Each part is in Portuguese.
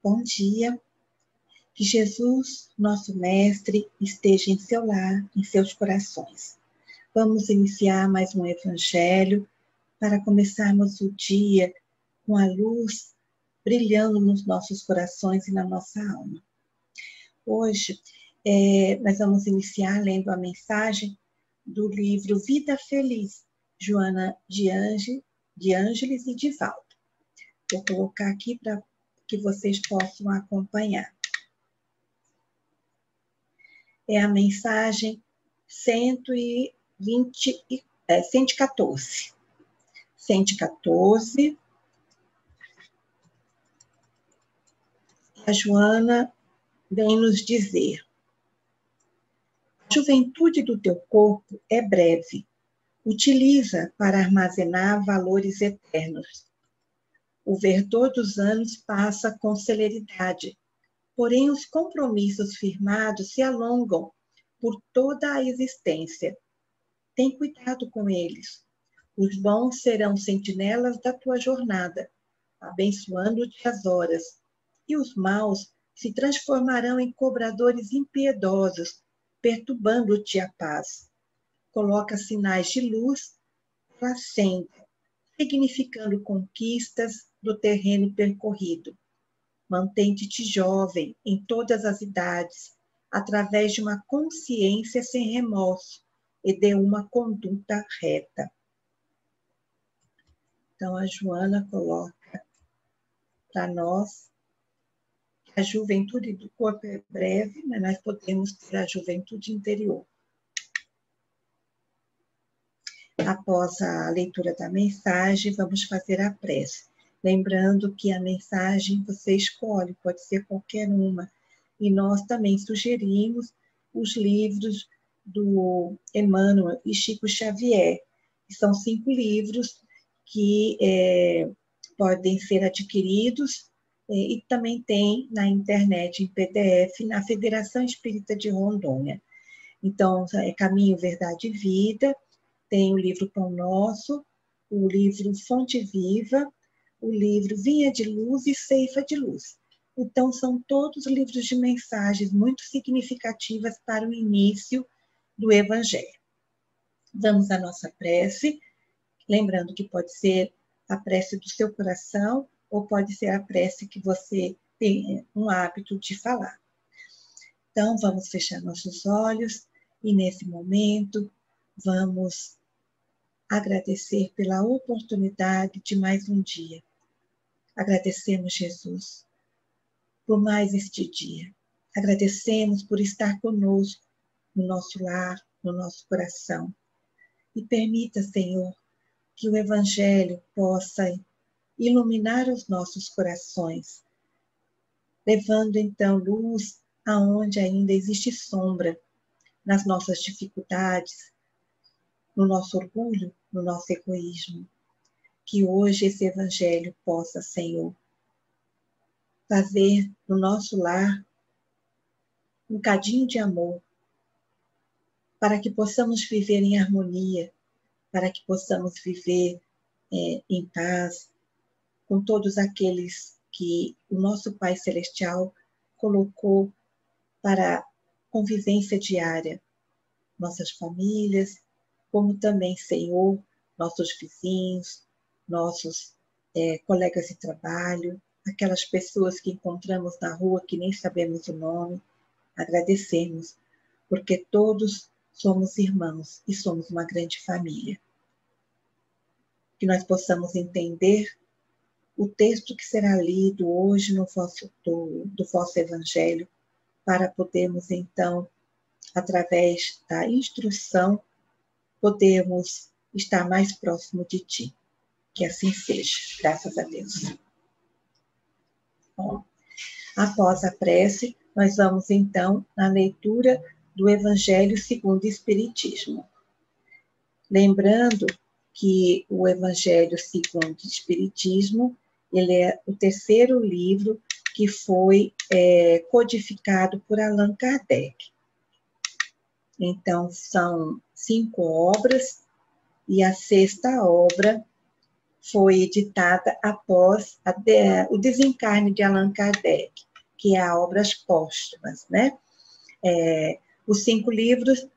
Bom dia. Que Jesus, nosso Mestre, esteja em seu lar, em seus corações. Vamos iniciar mais um Evangelho para começarmos o dia com a luz brilhando nos nossos corações e na nossa alma. Hoje, nós vamos iniciar lendo a mensagem do livro Vida Feliz, Joana de Ângeles e Divaldo. Vou colocar aqui para que vocês possam acompanhar. É a mensagem 114. 114. A Joana vem nos dizer: a juventude do teu corpo é breve, utiliza para armazenar valores eternos. O verdor dos anos passa com celeridade, porém os compromissos firmados se alongam por toda a existência. Tem cuidado com eles. Os bons serão sentinelas da tua jornada, abençoando-te as horas, e os maus se transformarão em cobradores impiedosos, perturbando-te a paz. Coloca sinais de luz pela senda, significando conquistas do terreno percorrido. Mantente-te jovem em todas as idades, através de uma consciência sem remorso e de uma conduta reta. Então, a Joana coloca para nós que a juventude do corpo é breve, mas nós podemos ter a juventude interior. Após a leitura da mensagem, vamos fazer a prece. Lembrando que a mensagem você escolhe, pode ser qualquer uma. E nós também sugerimos os livros do Emmanuel e Chico Xavier, que são 5 livros que podem ser adquiridos e também tem na internet, em PDF, na Federação Espírita de Rondônia. Então, Caminho, Verdade e Vida, tem o livro Pão Nosso, o livro Fonte Viva, o livro Vinha de Luz e Ceifa de Luz. Então, são todos livros de mensagens muito significativas para o início do Evangelho. Vamos à nossa prece, lembrando que pode ser a prece do seu coração ou pode ser a prece que você tem um hábito de falar. Então, vamos fechar nossos olhos e, nesse momento, vamos agradecer pela oportunidade de mais um dia. Agradecemos, Jesus, por mais este dia. Agradecemos por estar conosco no nosso lar, no nosso coração. E permita, Senhor, que o Evangelho possa iluminar os nossos corações, levando então luz aonde ainda existe sombra, nas nossas dificuldades, no nosso orgulho, no nosso egoísmo. Que hoje esse Evangelho possa, Senhor, fazer no nosso lar um cadinho de amor, para que possamos viver em harmonia, para que possamos viver em paz com todos aqueles que o nosso Pai Celestial colocou para convivência diária, nossas famílias, como também, Senhor, nossos vizinhos, nossos colegas de trabalho, aquelas pessoas que encontramos na rua que nem sabemos o nome. Agradecemos, porque todos somos irmãos e somos uma grande família. Que nós possamos entender o texto que será lido hoje no do vosso Evangelho, para podermos, então, através da instrução, podermos estar mais próximo de Ti. Que assim seja, graças a Deus. Bom, após a prece, nós vamos, então, na leitura do Evangelho segundo o Espiritismo. Lembrando que o Evangelho segundo o Espiritismo, ele é o 3º livro que foi codificado por Allan Kardec. Então, são 5 obras, e a 6ª obra foi editada após o desencarne de Allan Kardec, que é a Obras Póstumas, né? Os 5 livros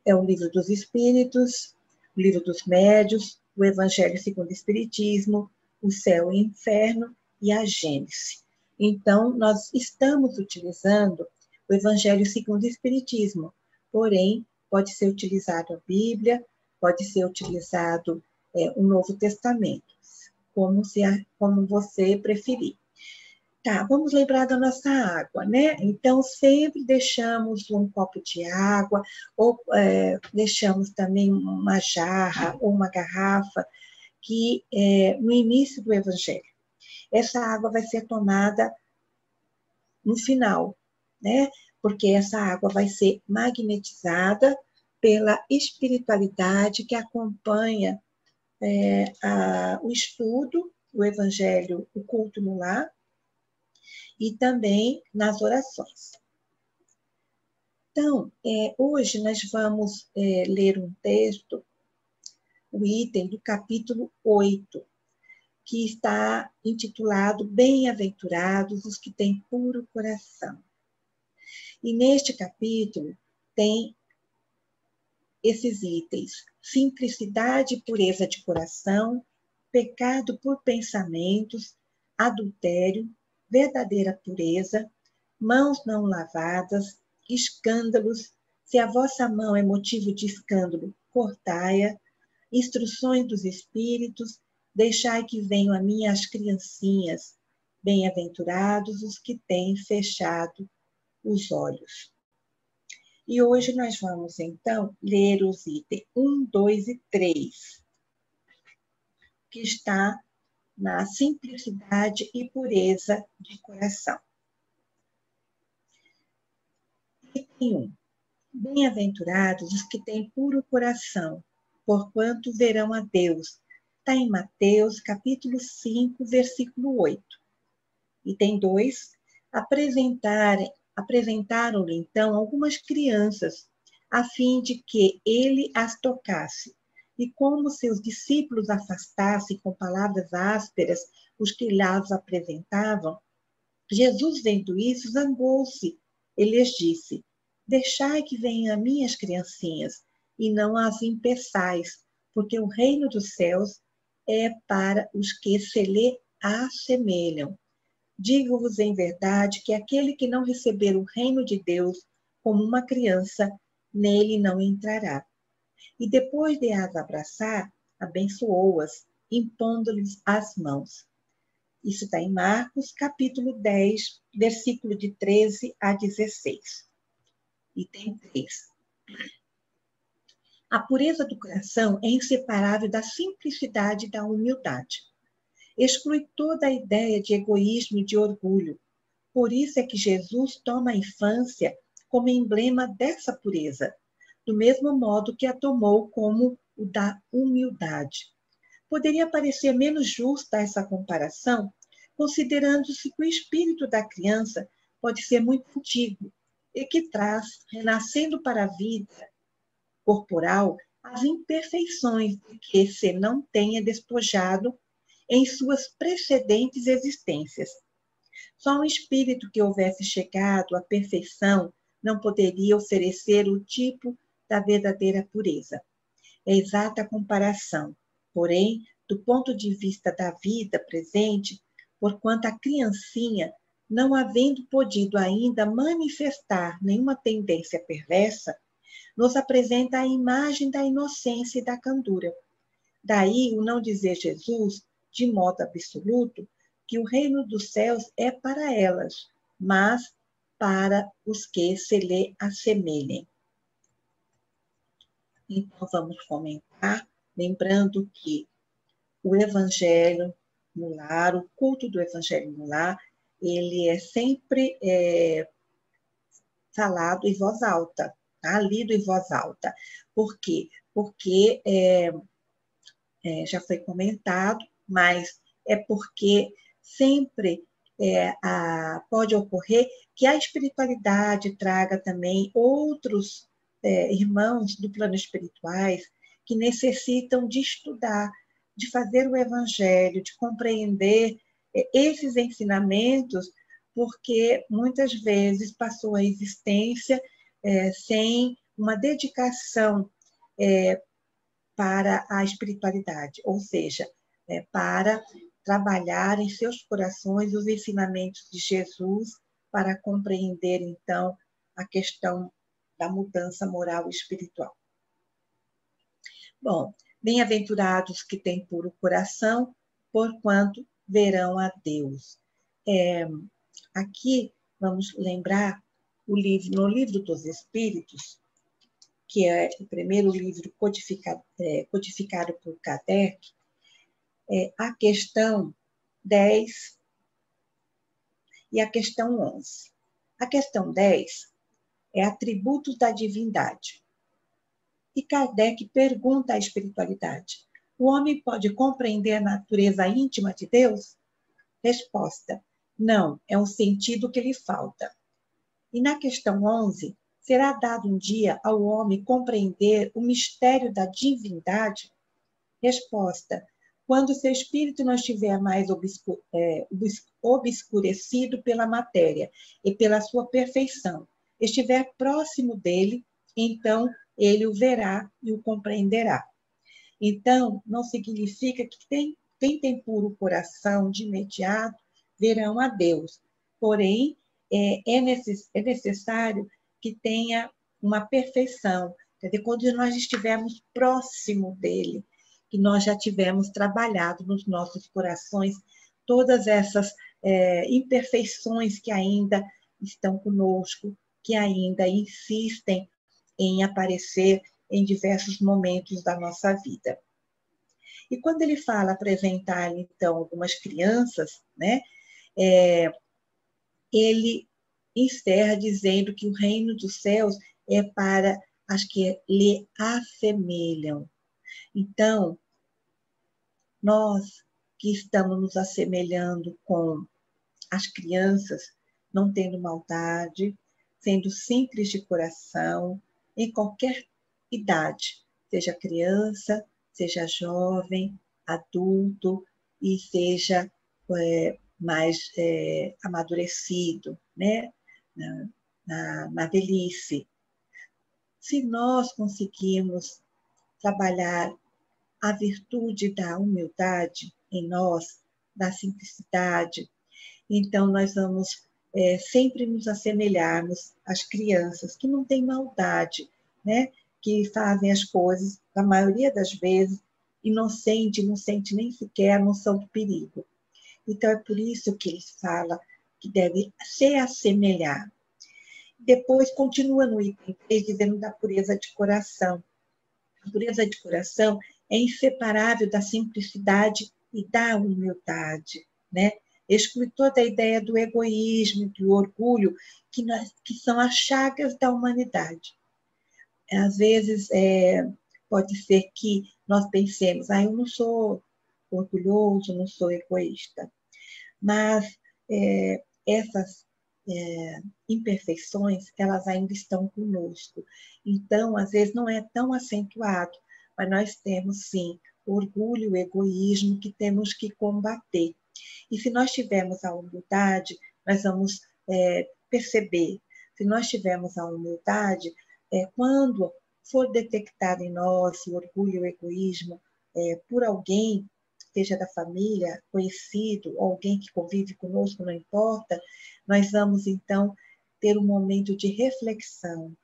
é o Livro dos Espíritos, o Livro dos Médios, o Evangelho segundo o Espiritismo, o Céu e o Inferno e a Gênese. Então, nós estamos utilizando o Evangelho segundo o Espiritismo, porém, pode ser utilizado a Bíblia, pode ser utilizado o Novo Testamento, como você preferir. Tá, vamos lembrar da nossa água, né? Então, sempre deixamos um copo de água, ou deixamos também uma jarra ou uma garrafa, que no início do Evangelho. Essa água vai ser tomada no final, né? Porque essa água vai ser magnetizada pela espiritualidade que acompanha o estudo, o Evangelho, o culto no lar, e também nas orações. Então, hoje nós vamos ler um texto, o item do capítulo 8, que está intitulado Bem-aventurados os que têm puro coração. E neste capítulo tem esses itens: simplicidade e pureza de coração, pecado por pensamentos, adultério, verdadeira pureza, mãos não lavadas, escândalos, se a vossa mão é motivo de escândalo, cortai-a, instruções dos espíritos, deixai que venham a mim as criancinhas, bem-aventurados os que têm fechado os olhos. E hoje nós vamos, então, ler os itens 1, 2 e 3, que está na simplicidade e pureza de coração. Item 1. Bem-aventurados os que têm puro coração, porquanto verão a Deus. Está em Mateus, capítulo 5, versículo 8. Item 2. Apresentaram-lhe, então, algumas crianças, a fim de que ele as tocasse. E como seus discípulos afastassem com palavras ásperas os que lá os apresentavam, Jesus, vendo isso, zangou-se. Ele lhes disse: deixai que venham a mim as criancinhas, e não as impeçais, porque o reino dos céus é para os que se lhe assemelham. Digo-vos em verdade que aquele que não receber o reino de Deus como uma criança, nele não entrará. E depois de as abraçar, abençoou-as, impondo-lhes as mãos. Isso está em Marcos, capítulo 10, versículo de 13 a 16. Item 3. A pureza do coração é inseparável da simplicidade e da humildade. Exclui toda a ideia de egoísmo e de orgulho. Por isso é que Jesus toma a infância como emblema dessa pureza, do mesmo modo que a tomou como o da humildade. Poderia parecer menos justa essa comparação, considerando-se que o espírito da criança pode ser muito antigo e que traz, renascendo para a vida corporal, as imperfeições de que se não tenha despojado em suas precedentes existências. Só um espírito que houvesse chegado à perfeição não poderia oferecer o tipo da verdadeira pureza. É exata a comparação, porém, do ponto de vista da vida presente, porquanto a criancinha, não havendo podido ainda manifestar nenhuma tendência perversa, nos apresenta a imagem da inocência e da candura. Daí o não dizer Jesus, de modo absoluto, que o reino dos céus é para elas, mas para os que se lhe assemelhem. Então, vamos comentar, lembrando que o Evangelho no lar, o culto do Evangelho no lar, ele é sempre falado em voz alta, tá? Lido em voz alta. Por quê? Porque já foi comentado, mas é porque sempre pode ocorrer que a espiritualidade traga também outros irmãos do plano espirituais que necessitam de estudar, de fazer o evangelho, de compreender esses ensinamentos, porque muitas vezes passou a existência sem uma dedicação para a espiritualidade, ou seja, para trabalhar em seus corações os ensinamentos de Jesus para compreender, então, a questão da mudança moral e espiritual. Bom, bem-aventurados que têm puro coração, porquanto verão a Deus. Aqui vamos lembrar no livro dos Espíritos, que é o primeiro livro codificado por Kardec, a questão 10 e a questão 11. A questão 10 é atributos da divindade. E Kardec pergunta à espiritualidade: o homem pode compreender a natureza íntima de Deus? Resposta: não, é um sentido que lhe falta. E na questão 11, será dado um dia ao homem compreender o mistério da divindade? Resposta: quando seu espírito não estiver mais obscurecido pela matéria e pela sua perfeição, estiver próximo dele, então ele o verá e o compreenderá. Então, não significa que quem tem puro coração de imediato verão a Deus. Porém, é necessário que tenha uma perfeição. Quer dizer, quando nós estivermos próximo dele, que nós já tivemos trabalhado nos nossos corações todas essas imperfeições que ainda estão conosco, que ainda insistem em aparecer em diversos momentos da nossa vida. E quando ele fala apresentar, então, algumas crianças, né, ele encerra dizendo que o reino dos céus é para as que lhe assemelham. Então, nós que estamos nos assemelhando com as crianças, não tendo maldade, sendo simples de coração, em qualquer idade, seja criança, seja jovem, adulto e seja mais amadurecido, né? na velhice. Se nós conseguirmos trabalhar a virtude da humildade em nós, da simplicidade, então nós vamos sempre nos assemelharmos às crianças que não têm maldade, né? Que fazem as coisas, na maioria das vezes, inocente, não sente nem sequer a noção do perigo. Então, é por isso que ele fala que deve se assemelhar. Depois, continua no item 3, dizendo da pureza de coração. A pureza de coração é inseparável da simplicidade e da humildade, né? Exclui toda a ideia do egoísmo, do orgulho, que são as chagas da humanidade. Às vezes, pode ser que nós pensemos, eu não sou orgulhoso, não sou egoísta. Mas essas imperfeições, elas ainda estão conosco. Então, às vezes, não é tão acentuado, mas nós temos, sim, orgulho, egoísmo que temos que combater. E se nós tivermos a humildade, nós vamos perceber. Se nós tivermos a humildade, quando for detectado em nós o orgulho, o egoísmo por alguém, seja da família, conhecido, alguém que convive conosco, não importa, nós vamos, então, ter um momento de reflexão,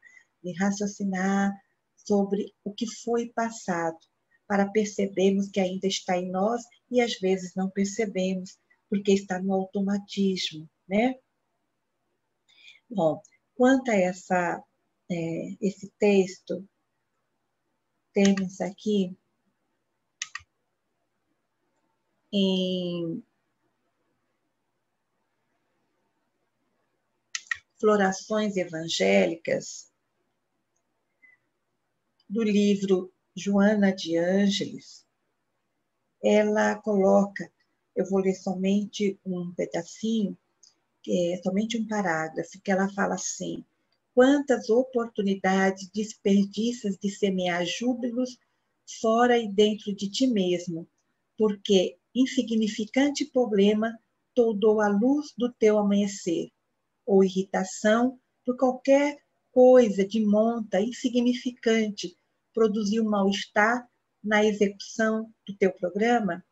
de raciocinar sobre o que foi passado, para percebermos que ainda está em nós e, às vezes, não percebemos, porque está no automatismo, né? Bom, quanto a esse texto, temos aqui em Florações Evangélicas, do livro Joana de Ângeles, ela coloca, eu vou ler somente um pedacinho, que é somente um parágrafo, que ela fala assim: quantas oportunidades desperdiças de semear júbilos fora e dentro de ti mesmo, porque insignificante problema toldou a luz do teu amanhecer, ou irritação por qualquer coisa de monta insignificante produziu mal-estar na execução do teu programa?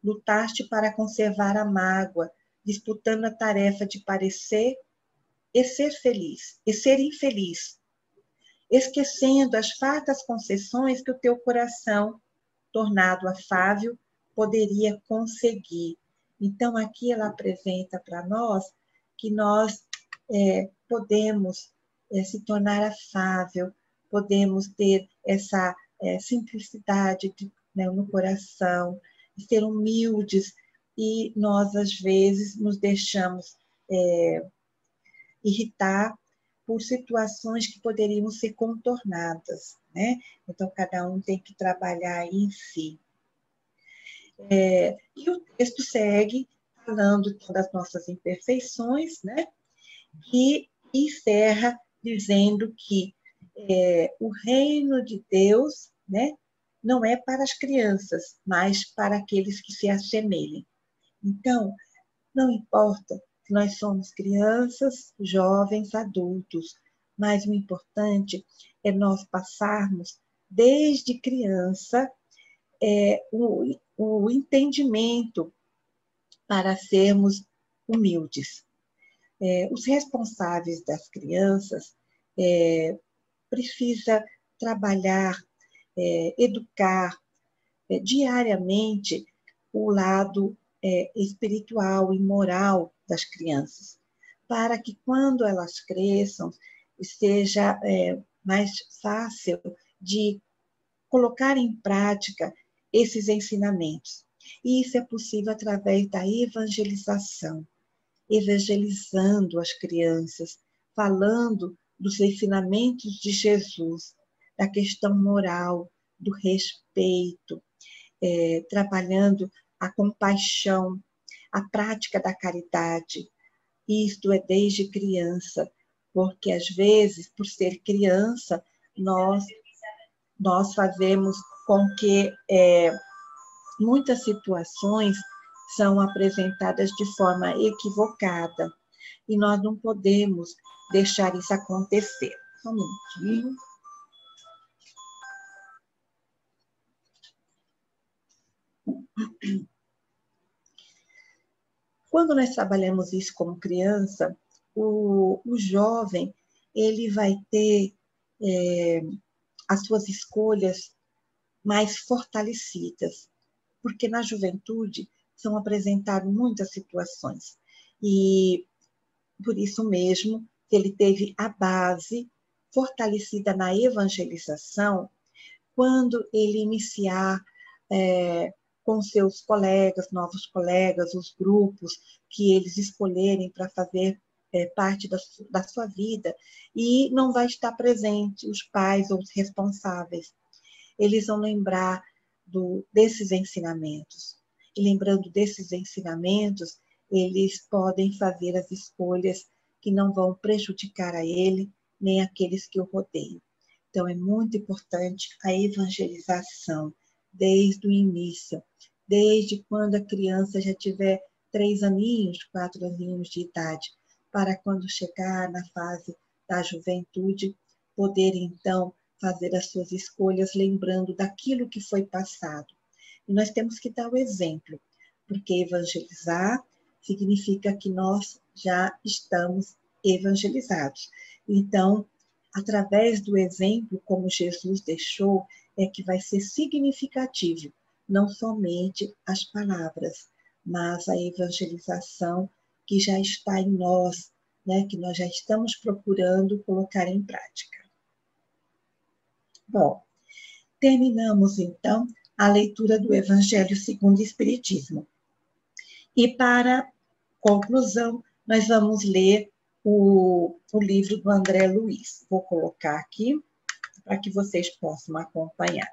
Lutaste para conservar a mágoa, disputando a tarefa de parecer e ser feliz, e ser infeliz, esquecendo as fartas concessões que o teu coração, tornado afável, poderia conseguir. Então, aqui ela apresenta para nós que nós podemos se tornar afável, podemos ter essa simplicidade no coração, ser humildes, e nós, às vezes, nos deixamos irritar por situações que poderiam ser contornadas, né? Então, cada um tem que trabalhar em si. E o texto segue falando das nossas imperfeições, né? E encerra dizendo que o reino de Deus, né, não é para as crianças, mas para aqueles que se assemelhem. Então, não importa se nós somos crianças, jovens, adultos, mas o importante é nós passarmos, desde criança, o entendimento para sermos humildes. Os responsáveis das crianças precisam trabalhar, educar diariamente o lado espiritual e moral das crianças, para que quando elas cresçam, seja mais fácil de colocar em prática esses ensinamentos. E isso é possível através da evangelização, evangelizando as crianças, falando dos ensinamentos de Jesus, da questão moral, do respeito, trabalhando a compaixão, a prática da caridade. Isto é desde criança, porque às vezes, por ser criança, nós fazemos com que muitas situações são apresentadas de forma equivocada, e nós não podemos deixar isso acontecer. Só um minutinho. Quando nós trabalhamos isso como criança, o jovem ele vai ter as suas escolhas mais fortalecidas, porque na juventude são apresentadas muitas situações. E por isso mesmo, ele teve a base fortalecida na evangelização, quando ele iniciar com seus colegas, novos colegas, os grupos que eles escolherem para fazer parte da sua vida, e não vai estar presente os pais ou os responsáveis. Eles vão lembrar desses ensinamentos. E lembrando desses ensinamentos, eles podem fazer as escolhas que não vão prejudicar a ele, nem aqueles que o rodeiam. Então, é muito importante a evangelização, desde o início, desde quando a criança já tiver 3 aninhos, 4 aninhos de idade, para quando chegar na fase da juventude, poder, então, fazer as suas escolhas lembrando daquilo que foi passado. E nós temos que dar o exemplo, porque evangelizar significa que nós já estamos evangelizados. Então, através do exemplo, como Jesus deixou, é que vai ser significativo, não somente as palavras, mas a evangelização que já está em nós, né, que nós já estamos procurando colocar em prática. Bom, terminamos então a leitura do Evangelho segundo o Espiritismo. E para conclusão, nós vamos ler o livro do André Luiz. Vou colocar aqui para que vocês possam acompanhar.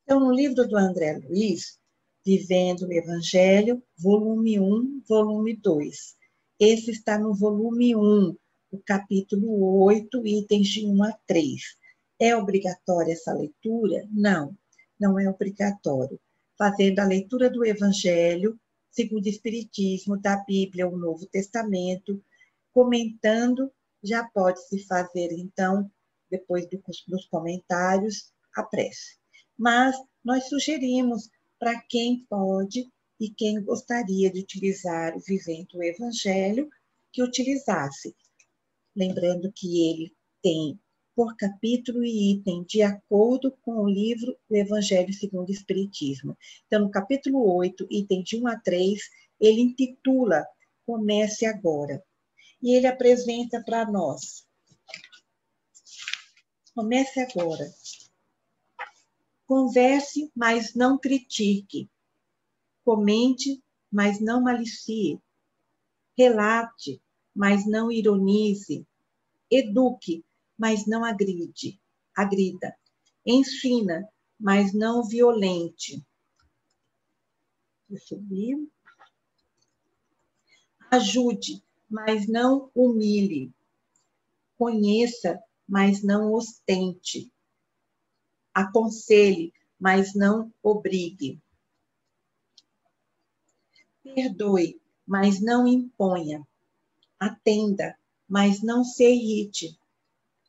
Então, no livro do André Luiz, Vivendo o Evangelho, volume 1, volume 2. Esse está no volume 1, o capítulo 8, itens de 1 a 3. É obrigatória essa leitura? Não, não é obrigatório. Fazendo a leitura do Evangelho, segundo o Espiritismo, da Bíblia, o Novo Testamento, comentando, já pode-se fazer, então, depois dos comentários, a prece. Mas nós sugerimos para quem pode e quem gostaria de utilizar o Vivendo o Evangelho, que utilizasse. Lembrando que ele tem por capítulo e item, de acordo com o livro O Evangelho segundo o Espiritismo. Então, no capítulo 8, item de 1 a 3, ele intitula Comece Agora. E ele apresenta para nós. Comece agora. Converse, mas não critique. Comente, mas não malicie. Relate, mas não ironize. Eduque, mas não agrida. Ensina, mas não violente. Deixa eu subir. Ajude, mas não humilhe. Conheça, mas não ostente. Aconselhe, mas não obrigue. Perdoe, mas não imponha. Atenda, mas não se irrite.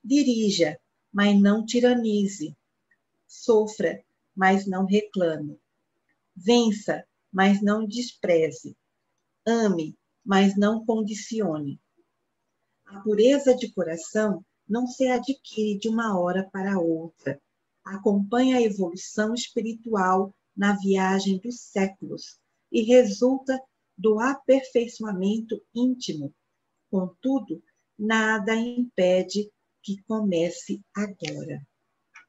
Dirija, mas não tiranize. Sofra, mas não reclame. Vença, mas não despreze. Ame, mas não condicione. A pureza de coração não se adquire de uma hora para outra. Acompanha a evolução espiritual na viagem dos séculos e resulta do aperfeiçoamento íntimo. Contudo, nada impede que comece agora,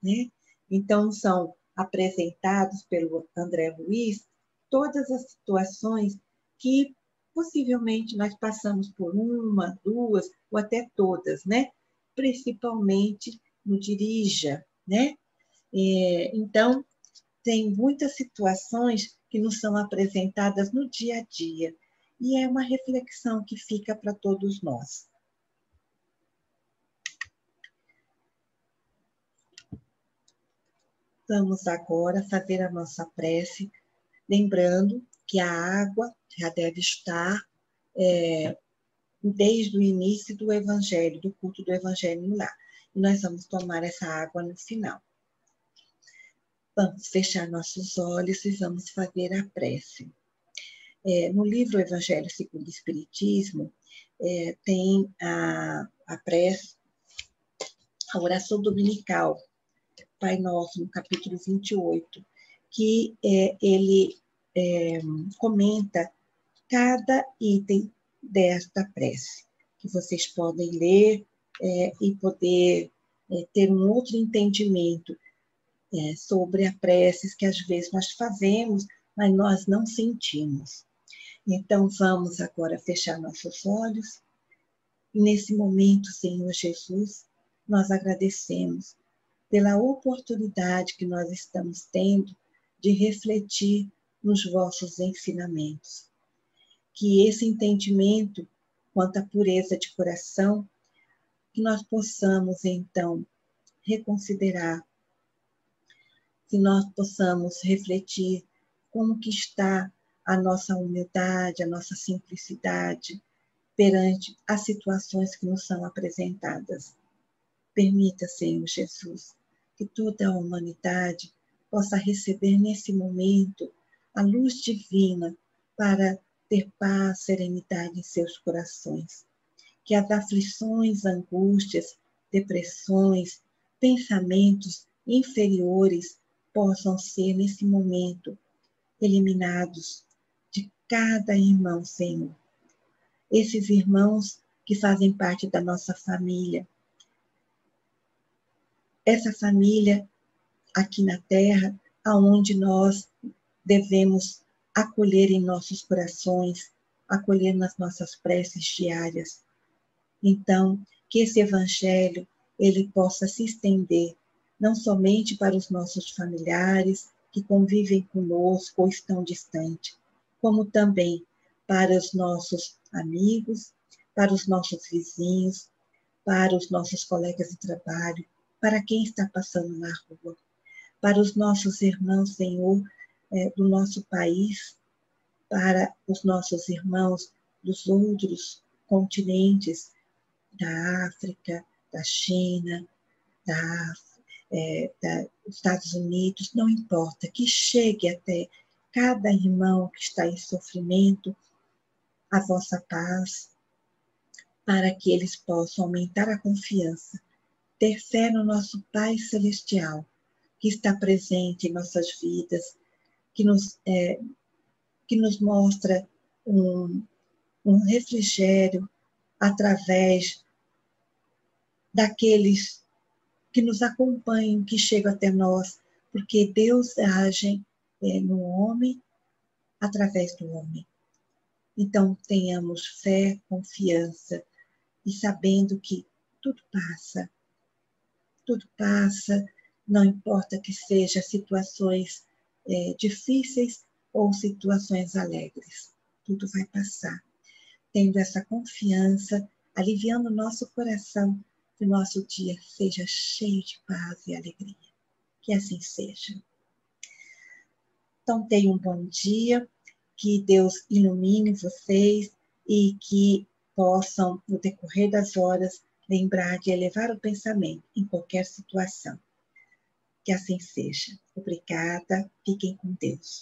né? Então, são apresentados pelo André Luiz todas as situações que possivelmente nós passamos por uma, duas ou até todas, né? Principalmente no dirija, né? Então, tem muitas situações que nos são apresentadas no dia a dia, e é uma reflexão que fica para todos nós. Vamos agora fazer a nossa prece, lembrando que a água já deve estar desde o início do Evangelho, do culto do Evangelho lá. E nós vamos tomar essa água no final. Vamos fechar nossos olhos e vamos fazer a prece. No livro Evangelho segundo o Espiritismo, tem a prece, a oração dominical, Pai Nosso, no capítulo 28, que ele comenta cada item desta prece, que vocês podem ler e poder ter um outro entendimento sobre a prece que às vezes nós fazemos, mas nós não sentimos. Então, vamos agora fechar nossos olhos. E nesse momento, Senhor Jesus, nós agradecemos pela oportunidade que nós estamos tendo de refletir nos vossos ensinamentos. Que esse entendimento, quanto à pureza de coração, que nós possamos, então, reconsiderar, que nós possamos refletir como que está a nossa humildade, a nossa simplicidade perante as situações que nos são apresentadas. Permita, Senhor Jesus, que toda a humanidade possa receber nesse momento a luz divina para ter paz, serenidade em seus corações. Que as aflições, angústias, depressões, pensamentos inferiores possam ser, nesse momento, eliminados de cada irmão, Senhor. Esses irmãos que fazem parte da nossa família. Essa família aqui na Terra, aonde nós devemos acolher em nossos corações, acolher nas nossas preces diárias. Então, que esse Evangelho, ele possa se estender, não somente para os nossos familiares que convivem conosco ou estão distantes, como também para os nossos amigos, para os nossos vizinhos, para os nossos colegas de trabalho, para quem está passando na rua, para os nossos irmãos, Senhor, do nosso país, para os nossos irmãos dos outros continentes, da África, da China, dos Estados Unidos, não importa, que chegue até cada irmão que está em sofrimento a vossa paz, para que eles possam aumentar a confiança, ter fé no nosso Pai Celestial, que está presente em nossas vidas, que nos mostra um refrigério através daqueles que nos acompanham, que chegam até nós, porque Deus age no homem através do homem. Então, tenhamos fé, confiança e sabendo que tudo passa, não importa que sejam situações difíceis ou situações alegres, tudo vai passar. Tendo essa confiança, aliviando o nosso coração, que o nosso dia seja cheio de paz e alegria. Que assim seja. Então, tenham um bom dia, que Deus ilumine vocês e que possam, no decorrer das horas, lembrar de elevar o pensamento em qualquer situação. Que assim seja. Obrigada, fiquem com Deus.